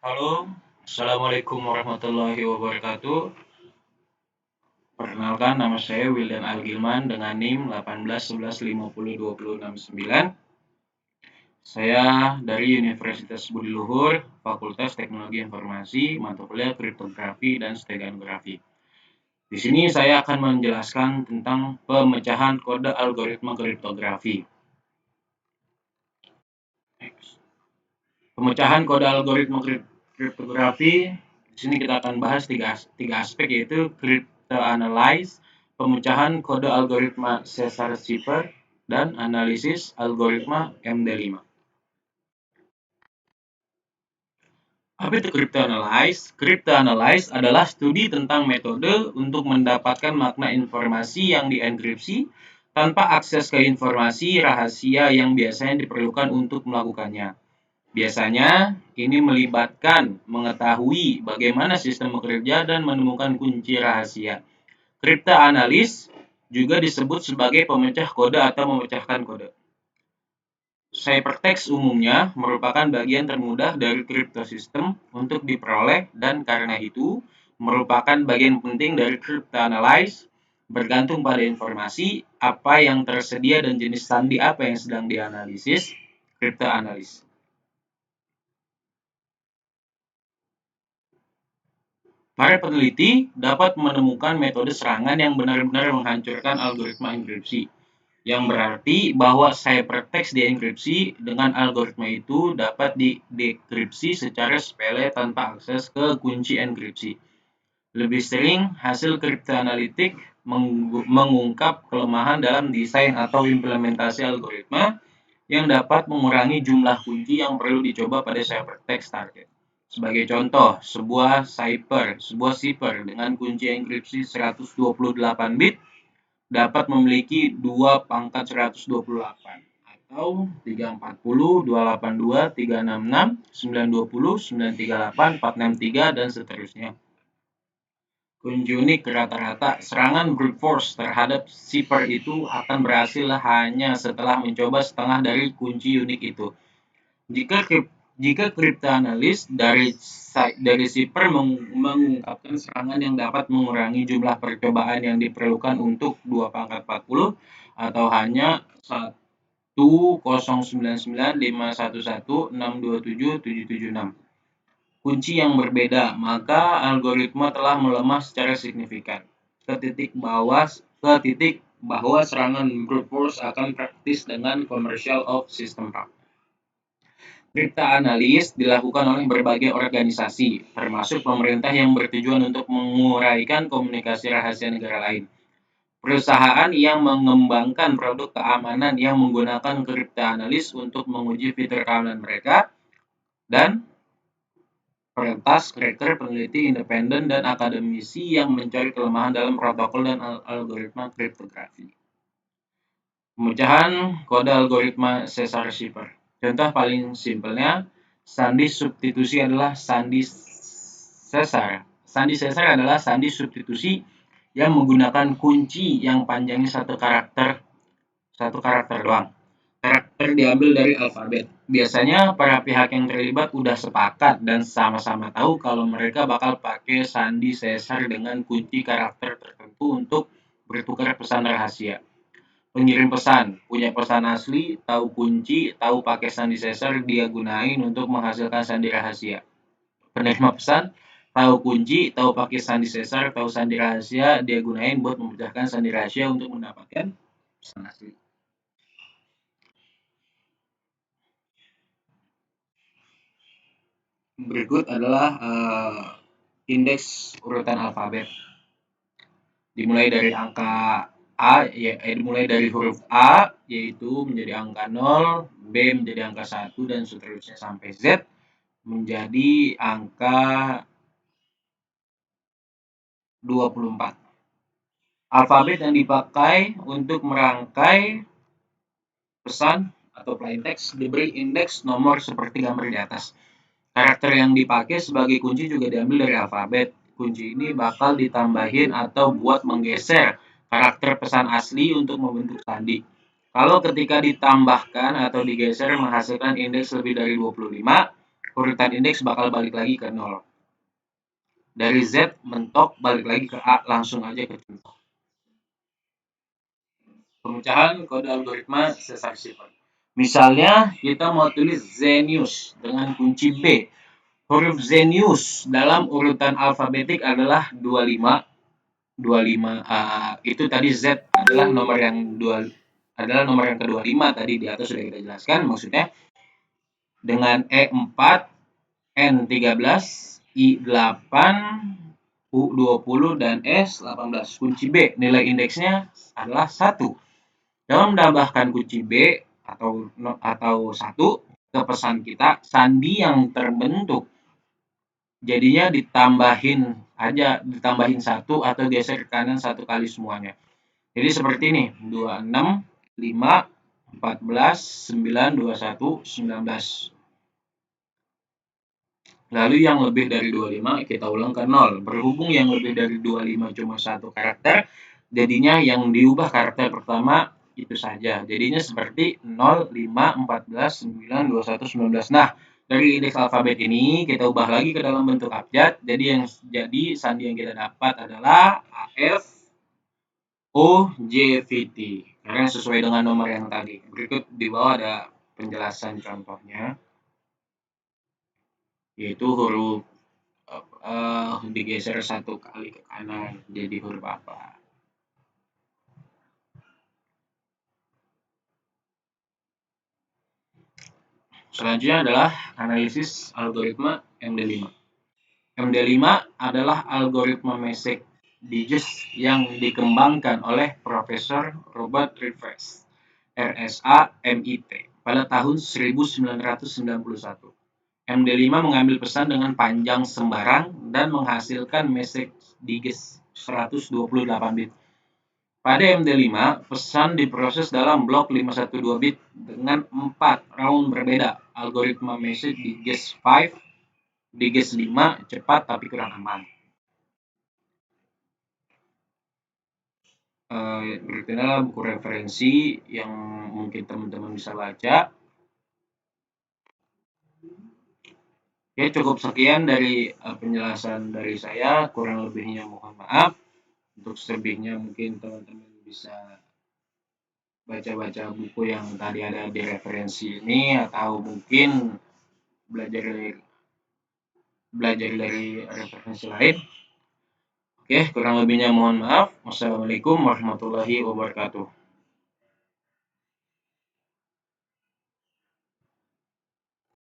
Halo, Assalamualaikum warahmatullahi wabarakatuh. Perkenalkan, nama saya Wildan Algilman dengan NIM 1811502069. Saya dari Universitas Budi Luhur, Fakultas Teknologi Informasi, mata kuliah Kriptografi dan Steganografi. Di sini saya akan menjelaskan tentang pemecahan kode algoritma kriptografi. Pemecahan kode algoritma kriptografi, di sini kita akan bahas tiga aspek, yaitu cryptanalyze, pemecahan kode algoritma Caesar-Cipher, dan analisis algoritma MD5. Apa itu cryptanalyze? Cryptanalyze adalah studi tentang metode untuk mendapatkan makna informasi yang dienkripsi tanpa akses ke informasi rahasia yang biasanya diperlukan untuk melakukannya. Biasanya, ini melibatkan mengetahui bagaimana sistem bekerja dan menemukan kunci rahasia. Kriptanalis juga disebut sebagai pemecah kode atau memecahkan kode. Ciphertext umumnya merupakan bagian termudah dari kriptosistem untuk diperoleh dan karena itu merupakan bagian penting dari cryptanalyze, bergantung pada informasi apa yang tersedia dan jenis sandi apa yang sedang dianalisis. Cryptanalysis Para peneliti dapat menemukan metode serangan yang benar-benar menghancurkan algoritma enkripsi, yang berarti bahwa ciphertext dienkripsi dengan algoritma itu dapat didekripsi secara sepele tanpa akses ke kunci enkripsi. Lebih sering, hasil kriptoanalitik mengungkap kelemahan dalam desain atau implementasi algoritma yang dapat mengurangi jumlah kunci yang perlu dicoba pada ciphertext target. Sebagai contoh, sebuah cipher dengan kunci enkripsi 128 bit dapat memiliki 2 pangkat 128 atau 340, 282, 366, 920, 938, 463, dan seterusnya. Kunci unik rata-rata serangan brute force terhadap cipher itu akan berhasil hanya setelah mencoba setengah dari kunci unik itu. Jika cryptanalysis dari cipher mengungkapkan serangan yang dapat mengurangi jumlah percobaan yang diperlukan untuk 2 pangkat 40 atau hanya 10995116776 kunci yang berbeda, maka algoritma telah melemah secara signifikan ke titik bahwa serangan brute force akan praktis dengan commercial of system hack. Cryptanalysis dilakukan oleh berbagai organisasi, termasuk pemerintah yang bertujuan untuk menguraikan komunikasi rahasia negara lain. Perusahaan yang mengembangkan produk keamanan yang menggunakan cryptanalysis untuk menguji fitur keamanan mereka, dan peretas, cracker, peneliti independen, dan akademisi yang mencari kelemahan dalam protokol dan algoritma kriptografi. Pemecahan kode algoritma Caesar-Cipher. Contoh paling simpelnya, sandi substitusi adalah sandi Caesar. Sandi Caesar adalah sandi substitusi yang menggunakan kunci yang panjangnya satu karakter doang. Karakter diambil dari alfabet. Biasanya para pihak yang terlibat udah sepakat dan sama-sama tahu kalau mereka bakal pakai sandi Caesar dengan kunci karakter tertentu untuk bertukar pesan rahasia. Pengirim pesan punya pesan asli, tahu kunci, tahu pakai sandi Caesar, dia gunain untuk menghasilkan sandi rahasia. Penerima pesan tahu kunci, tahu pakai sandi Caesar, tahu sandi rahasia, dia gunain buat memecahkan sandi rahasia untuk mendapatkan pesan asli. Berikut adalah indeks urutan alfabet. Dimulai dari dimulai dari huruf A, yaitu menjadi angka 0, B menjadi angka 1, dan seterusnya sampai Z menjadi angka 24. Alfabet yang dipakai untuk merangkai pesan atau plaintext diberi indeks nomor seperti gambar di atas. Karakter yang dipakai sebagai kunci juga diambil dari alfabet. Kunci ini bakal ditambahin atau buat menggeser karakter pesan asli untuk membentuk sandi. Kalau ketika ditambahkan atau digeser menghasilkan indeks lebih dari 25, urutan indeks bakal balik lagi ke 0. Dari Z mentok balik lagi ke A, langsung aja ke contoh. Pemecahan kode algoritma Caesar Shepard. Misalnya kita mau tulis Zenius dengan kunci B. Huruf Zenius dalam urutan alfabetik adalah 25. 25 itu tadi Z adalah nomor yang ke-25 tadi di atas sudah kita jelaskan, maksudnya dengan E4, N13, I8, U20 dan S18. Kunci B nilai indeksnya adalah 1. Dalam menambahkan kunci B atau 1 ke pesan kita, sandi yang terbentuk jadinya ditambahin 1 atau geser ke kanan 1 kali semuanya. Jadi seperti ini, 26, 5, 14, 9, 21, 19. Lalu yang lebih dari 25 kita ulang ke 0. Berhubung yang lebih dari 25 cuma 1 karakter, jadinya yang diubah karakter pertama itu saja. Jadinya seperti 0, 5, 14, 9, 21, 19. Nah, dari indeks alfabet ini kita ubah lagi ke dalam bentuk abjad. Jadi sandi yang kita dapat adalah AF OJVT. Karena sesuai dengan nomor yang tadi. Berikut di bawah ada penjelasan contohnya, yaitu huruf digeser 1 kali ke kanan jadi huruf apa. Selanjutnya adalah analisis algoritma MD5. MD5 adalah algoritma Masek Digest yang dikembangkan oleh Profesor Robert Reeves, RSA, MIT, pada tahun 1991. MD5 mengambil pesan dengan panjang sembarang dan menghasilkan message digest 128 bit. Pada MD5, pesan diproses dalam blok 512 bit dengan 4 round berbeda. Algoritma message digest 5, digest 5 cepat tapi kurang aman. Berikut adalah buku referensi yang mungkin teman-teman bisa baca. Oke, cukup sekian dari penjelasan dari saya. Kurang lebihnya mohon maaf. Untuk selebihnya mungkin teman-teman bisa baca-baca buku yang tadi ada di referensi ini, atau mungkin belajar dari referensi lain. Oke, kurang lebihnya mohon maaf. Wassalamualaikum warahmatullahi wabarakatuh.